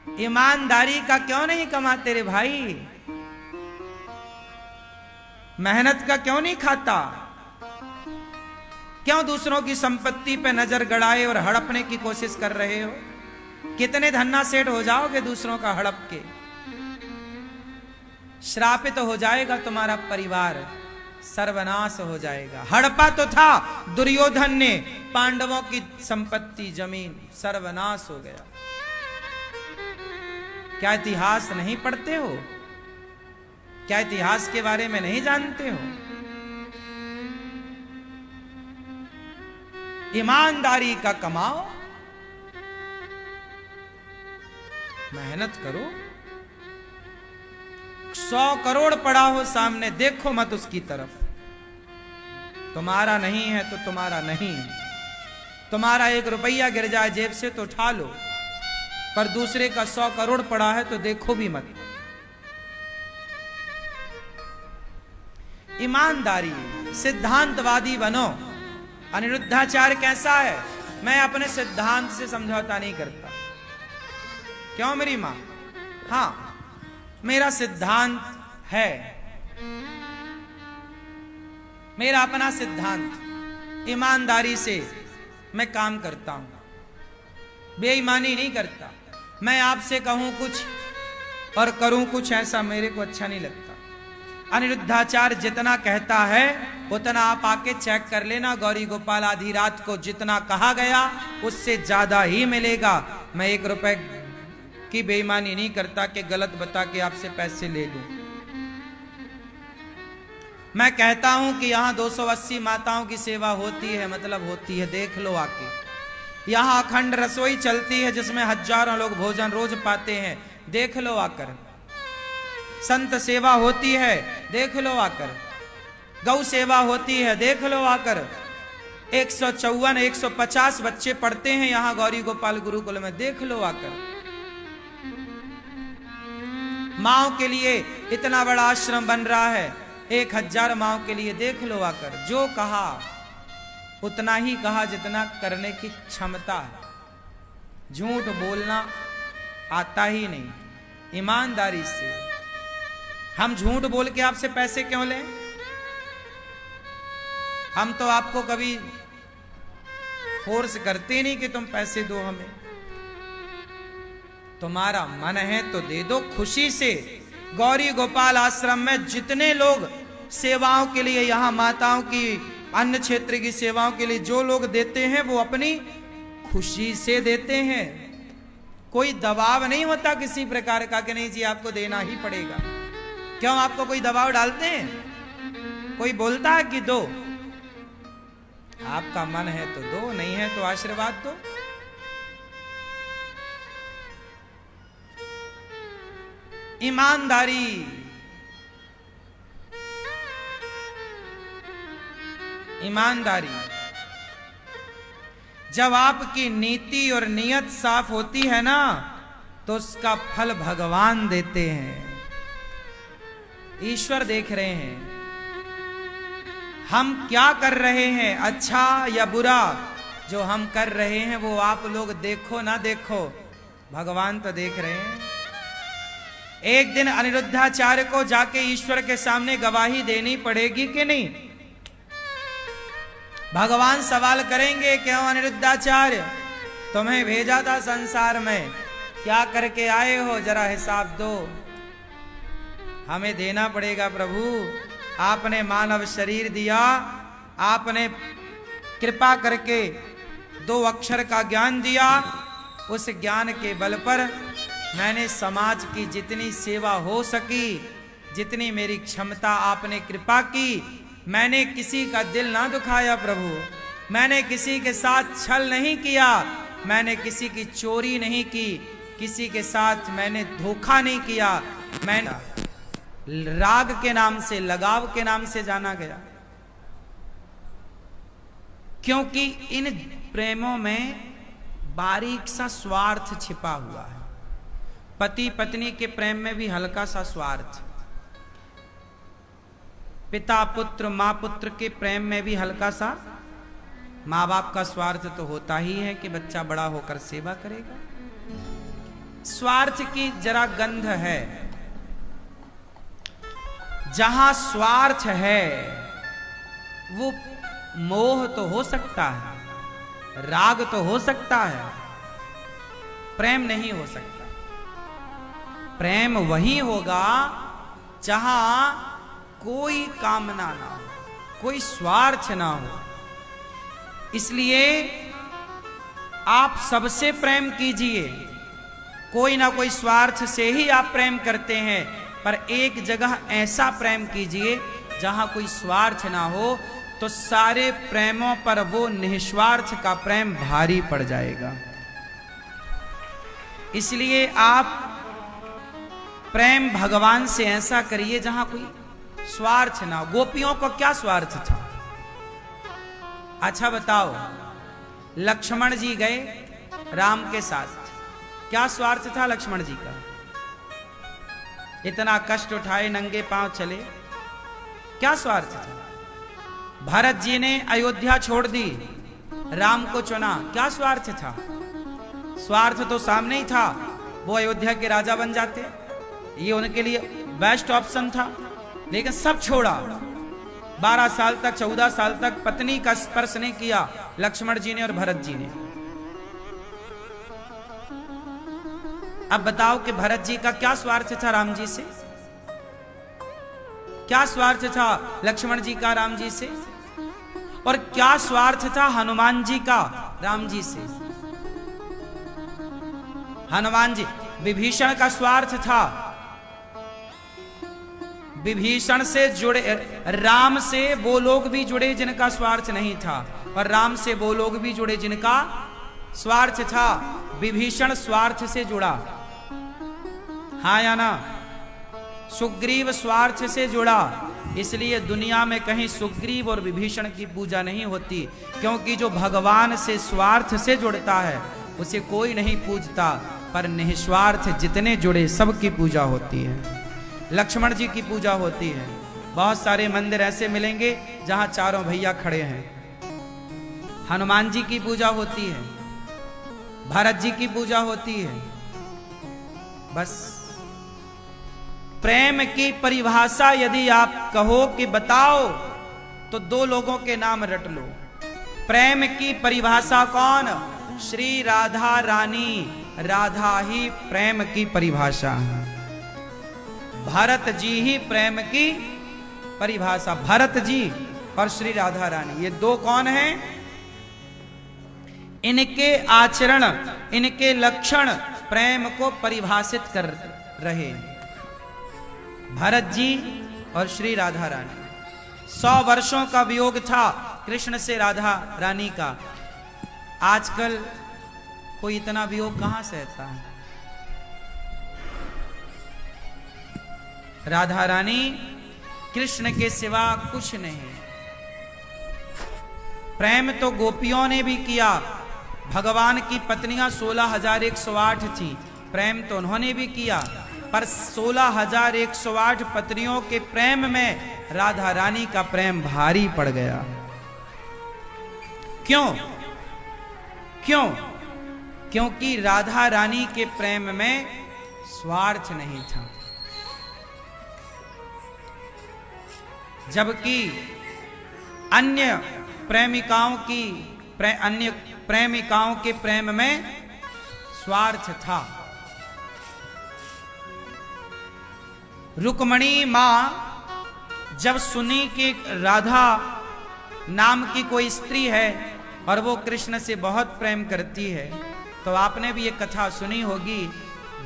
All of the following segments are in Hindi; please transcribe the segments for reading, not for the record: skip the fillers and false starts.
ईमानदारी का क्यों नहीं कमाते रे भाई? मेहनत का क्यों नहीं खाता? क्यों दूसरों की संपत्ति पे नजर गड़ाए और हड़पने की कोशिश कर रहे हो? कितने धन्ना सेठ हो जाओगे दूसरों का हड़प के? श्रापित हो जाएगा तुम्हारा परिवार, सर्वनाश हो जाएगा। हड़पा तो था दुर्योधन ने पांडवों की संपत्ति, जमीन, सर्वनाश हो गया। क्या इतिहास नहीं पढ़ते हो? क्या इतिहास के बारे में नहीं जानते हो? ईमानदारी का कमाओ, मेहनत करो। 100 करोड़ पड़ा हो सामने, देखो मत उसकी तरफ। तुम्हारा नहीं है तो तुम्हारा नहीं है। तुम्हारा 1 रुपया गिर जाए जेब से तो उठा लो, पर दूसरे का 100 करोड़ पड़ा है तो देखो भी मत। ईमानदारी, सिद्धांतवादी बनो। अनिरुद्धाचार्य कैसा है? मैं अपने सिद्धांत से समझौता नहीं करता। क्यों मेरी मां? हां, मेरा सिद्धांत है, मेरा अपना सिद्धांत। ईमानदारी से मैं काम करता हूं, बेईमानी नहीं करता। मैं आपसे कहूं कुछ और करूं कुछ, ऐसा मेरे को अच्छा नहीं लगता। अनिरुद्धाचार्य जितना कहता है उतना आप आके चेक कर लेना। गौरी गोपाल आधी रात को जितना कहा गया उससे ज्यादा ही मिलेगा। मैं 1 रुपए की बेईमानी नहीं करता कि गलत बता के आपसे पैसे ले लूं। मैं कहता हूं कि यहां 280 माताओं की सेवा होती है, मतलब होती है, देख लो आके। यहां अखंड रसोई चलती है जिसमें हजारों लोग भोजन रोज पाते हैं, देख लो आकर। संत सेवा होती है, देख लो आकर। गौ सेवा होती है, देख लो आकर। 154 150 बच्चे पढ़ते हैं यहां गौरी गोपाल गुरुकुल में, देख लो आकर। माओ के लिए इतना बड़ा आश्रम बन रहा है, 1000 माओ के लिए, देख लो आकर। जो कहा उतना ही कहा जितना करने की क्षमता है। झूठ बोलना आता ही नहीं। ईमानदारी से हम झूठ बोल के आपसे पैसे क्यों लें? हम तो आपको कभी फोर्स करते नहीं कि तुम पैसे दो हमें। तुम्हारा मन है तो दे दो खुशी से। गौरी गोपाल आश्रम में जितने लोग सेवाओं के लिए, यहां माताओं की, अन्य क्षेत्र की सेवाओं के लिए जो लोग देते हैं वो अपनी खुशी से देते हैं। कोई दबाव नहीं होता किसी प्रकार का कि नहीं जी आपको देना ही पड़ेगा। क्यों आपको कोई दबाव डालते हैं? कोई बोलता है कि दो? आपका मन है तो दो, नहीं है तो आशीर्वाद दो। ईमानदारी, ईमानदारी। जब आपकी नीति और नियत साफ होती है ना तो उसका फल भगवान देते हैं, ईश्वर देख रहे हैं। हम क्या कर रहे हैं, अच्छा या बुरा, जो हम कर रहे हैं वो आप लोग देखो ना देखो, भगवान तो देख रहे हैं। एक दिन अनिरुद्धाचार्य को जाके ईश्वर के सामने गवाही देनी पड़ेगी कि नहीं? भगवान सवाल करेंगे, क्यों अनिरुद्धाचार्य तुम्हें भेजा था संसार में, क्या करके आए हो, जरा हिसाब दो। हमें देना पड़ेगा प्रभु। आपने मानव शरीर दिया, आपने कृपा करके 2 अक्षर का ज्ञान दिया, उस ज्ञान के बल पर मैंने समाज की जितनी सेवा हो सकी, जितनी मेरी क्षमता आपने कृपा की, मैंने किसी का दिल ना दुखाया प्रभु। मैंने किसी के साथ छल नहीं किया, मैंने किसी की चोरी नहीं की, किसी के साथ मैंने धोखा नहीं किया। मैंने राग के नाम से, लगाव के नाम से जाना गया, क्योंकि इन प्रेमों में बारीक सा स्वार्थ छिपा हुआ है। पति पत्नी के प्रेम में भी हल्का सा स्वार्थ, पिता पुत्र, माँ पुत्र के प्रेम में भी हल्का सा, माँ बाप का स्वार्थ तो होता ही है कि बच्चा बड़ा होकर सेवा करेगा। स्वार्थ की जरा गंध है। जहां स्वार्थ है वो मोह तो हो सकता है, राग तो हो सकता है, प्रेम नहीं हो सकता। प्रेम वही होगा जहां कोई कामना ना हो, कोई स्वार्थ ना हो। इसलिए आप सबसे प्रेम कीजिए, कोई ना कोई स्वार्थ से ही आप प्रेम करते हैं, पर एक जगह ऐसा प्रेम कीजिए जहां कोई स्वार्थ ना हो, तो सारे प्रेमों पर वो निस्वार्थ का प्रेम भारी पड़ जाएगा। इसलिए आप प्रेम भगवान से ऐसा करिए जहां कोई स्वार्थ ना हो। गोपियों को क्या स्वार्थ था? अच्छा बताओ, लक्ष्मण जी गए राम के साथ, क्या स्वार्थ था लक्ष्मण जी का? इतना कष्ट उठाए, नंगे पांव चले, क्या स्वार्थ था? भरत जी ने अयोध्या छोड़ दी, राम को चुना, क्या स्वार्थ था? स्वार्थ तो सामने ही था, वो अयोध्या के राजा बन जाते, ये उनके लिए बेस्ट ऑप्शन था, लेकिन सब छोड़ा। 12 साल तक, 14 साल तक पत्नी का स्पर्श नहीं किया लक्ष्मण जी ने और भरत जी ने। अब बताओ कि भरत जी का क्या स्वार्थ था राम जी से? क्या स्वार्थ था लक्ष्मण जी का राम जी से? और क्या स्वार्थ था हनुमान जी का राम जी से? हनुमान जी, विभीषण का स्वार्थ था, विभीषण से जुड़े, राम से वो लोग भी जुड़े जिनका स्वार्थ नहीं था, और राम से वो लोग भी जुड़े जिनका स्वार्थ था। विभीषण स्वार्थ से जुड़ा, हाँ या ना? सुग्रीव स्वार्थ से जुड़ा, इसलिए दुनिया में कहीं सुग्रीव और विभीषण की पूजा नहीं होती, क्योंकि जो भगवान से स्वार्थ से जुड़ता है उसे कोई नहीं पूजता, पर निस्वार्थ जितने जुड़े सबकी पूजा होती है। लक्ष्मण जी की पूजा होती है। बहुत सारे मंदिर ऐसे मिलेंगे जहां चारों भैया खड़े हैं। हनुमान जी की पूजा होती है, भरत जी की पूजा होती है। बस प्रेम की परिभाषा यदि आप कहो कि बताओ, तो 2 लोगों के नाम रट लो। प्रेम की परिभाषा कौन? श्री राधा रानी, राधा ही प्रेम की परिभाषा है। भरत जी ही प्रेम की परिभाषा, भरत जी और श्री राधा रानी, ये 2 कौन हैं? इनके आचरण, इनके लक्षण प्रेम को परिभाषित कर रहे। भरत जी और श्री राधा रानी, 100 वर्षों का वियोग था कृष्ण से राधा रानी का। आजकल कोई इतना वियोग कहां सहता है? राधा रानी कृष्ण के सिवा कुछ नहीं। प्रेम तो गोपियों ने भी किया, भगवान की पत्नियां 16,108 थी, प्रेम तो उन्होंने भी किया, पर 16,108 पत्नियों के प्रेम में राधा रानी का प्रेम भारी पड़ गया। क्यों? क्यों? क्योंकि राधा रानी के प्रेम में स्वार्थ नहीं था, जबकि अन्य प्रेमिकाओं के प्रेम में स्वार्थ था। रुक्मणी मां जब सुनी कि राधा नाम की कोई स्त्री है और वो कृष्ण से बहुत प्रेम करती है, तो आपने भी एक कथा सुनी होगी,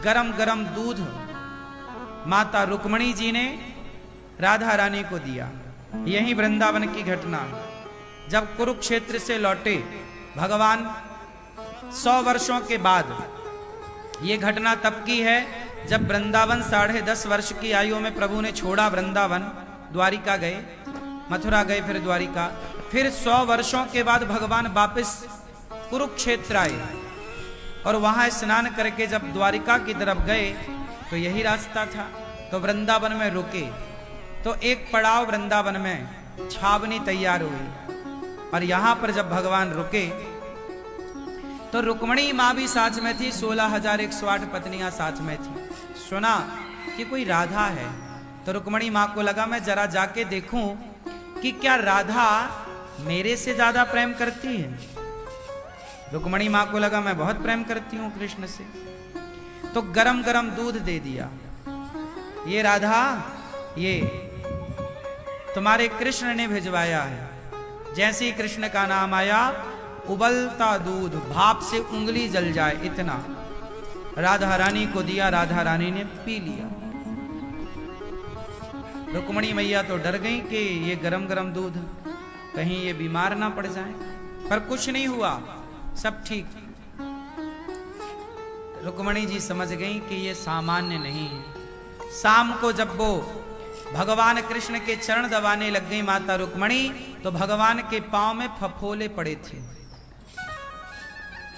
गरम गरम दूध माता रुक्मणी जी ने राधा रानी को दिया। यही वृंदावन की घटना, जब कुरुक्षेत्र से लौटे भगवान 100 वर्षों के बाद, ये घटना तब की है जब वृंदावन 10.5 वर्ष की आयु में प्रभु ने छोड़ा वृंदावन, द्वारिका गए, मथुरा गए, फिर द्वारिका, फिर 100 वर्षों के बाद भगवान वापस कुरुक्षेत्र आए और वहां स्नान करके जब द्वारिका की तरफ गए तो यही रास्ता था। तो वृंदावन में रुके, तो एक पड़ाव वृंदावन में छावनी तैयार हुई, और यहां पर जब भगवान रुके, तो रुक्मणी माँ भी साथ में थी, 16,108 पत्नियां साथ में थी। सुना कि कोई राधा है, तो रुक्मणी माँ को लगा मैं जरा जाके देखूं कि क्या राधा मेरे से ज्यादा प्रेम करती है। रुक्मणी माँ को लगा मैं बहुत प्रेम करती हूं कृष्ण से, तो गरम गरम दूध दे दिया। ये राधा, ये तुम्हारे कृष्ण ने भिजवाया है। जैसे ही कृष्ण का नाम आया, उबलता दूध, भाप से उंगली जल जाए इतना राधा रानी को दिया। राधा रानी ने पी लिया। रुक्मणी मैया तो डर गई कि ये गरम गरम दूध कहीं ये बीमार ना पड़ जाए, पर कुछ नहीं हुआ, सब ठीक। रुक्मणी जी समझ गई कि ये सामान्य नहीं है। शाम को जब वो भगवान कृष्ण के चरण दबाने लग गई माता रुक्मणी, तो भगवान के पांव में फफोले पड़े थे।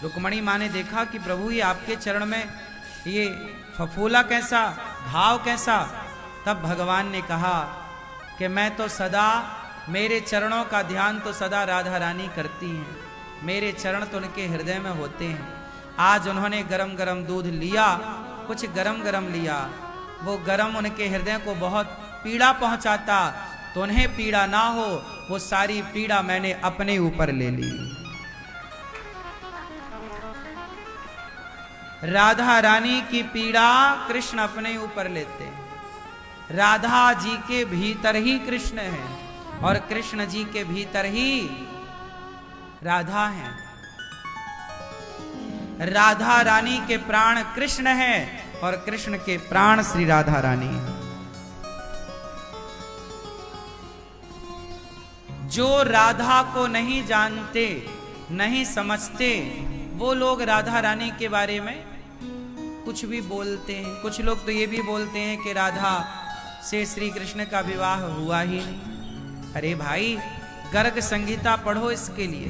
रुक्मणी माँ ने देखा कि प्रभु ये आपके चरण में ये फफोला कैसा, घाव कैसा। तब भगवान ने कहा कि मैं तो सदा, मेरे चरणों का ध्यान तो सदा राधा रानी करती हैं, मेरे चरण तो उनके हृदय में होते हैं। आज उन्होंने गरम गरम दूध लिया, कुछ गरम गरम लिया, वो गरम उनके हृदय को बहुत पीड़ा पहुंचाता, तो उन्हें पीड़ा ना हो, वो सारी पीड़ा मैंने अपने ऊपर ले ली। राधा रानी की पीड़ा कृष्ण अपने ऊपर लेते हैं। राधा जी के भीतर ही कृष्ण है और कृष्ण जी के भीतर ही राधा है। राधा रानी के प्राण कृष्ण है और कृष्ण के प्राण श्री राधा रानी है। जो राधा को नहीं जानते, नहीं समझते, वो लोग राधा रानी के बारे में कुछ भी बोलते हैं। कुछ लोग तो ये भी बोलते हैं कि राधा से श्री कृष्ण का विवाह हुआ ही नहीं। अरे भाई, गर्ग संहिता पढ़ो इसके लिए,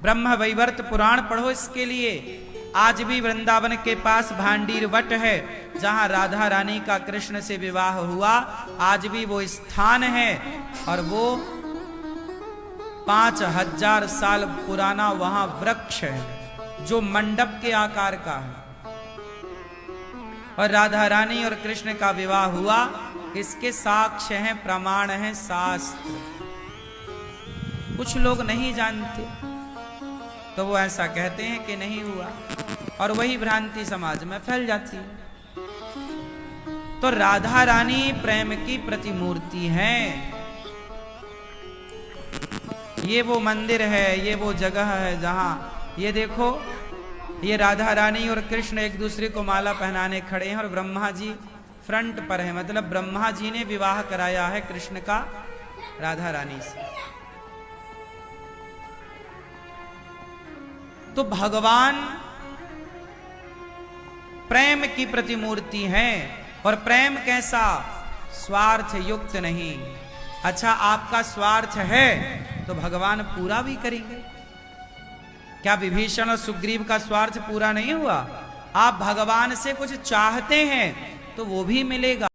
ब्रह्म वैवर्त पुराण पढ़ो इसके लिए। आज भी वृंदावन के पास भांडीर वट है जहां राधा रानी का कृष्ण से विवाह हुआ। आज भी वो स्थान है और वो 5000 साल पुराना वहां वृक्ष है जो मंडप के आकार का है और राधा रानी और कृष्ण का विवाह हुआ। इसके साक्ष्य हैं, प्रमाण हैं, शास्त्र। कुछ लोग नहीं जानते तो वो ऐसा कहते हैं कि नहीं हुआ और वही भ्रांति समाज में फैल जाती है। तो राधा रानी प्रेम की प्रतिमूर्ति है। ये वो मंदिर है, ये वो जगह है जहां ये देखो, ये राधा रानी और कृष्ण एक दूसरे को माला पहनाने खड़े हैं और ब्रह्मा जी फ्रंट पर है। मतलब ब्रह्मा जी ने विवाह कराया है कृष्ण का राधा रानी से। तो भगवान प्रेम की प्रतिमूर्ति है और प्रेम कैसा, स्वार्थ युक्त नहीं। अच्छा, आपका स्वार्थ है तो भगवान पूरा भी करेंगे। क्या विभीषण और सुग्रीव का स्वार्थ पूरा नहीं हुआ? आप भगवान से कुछ चाहते हैं तो वो भी मिलेगा।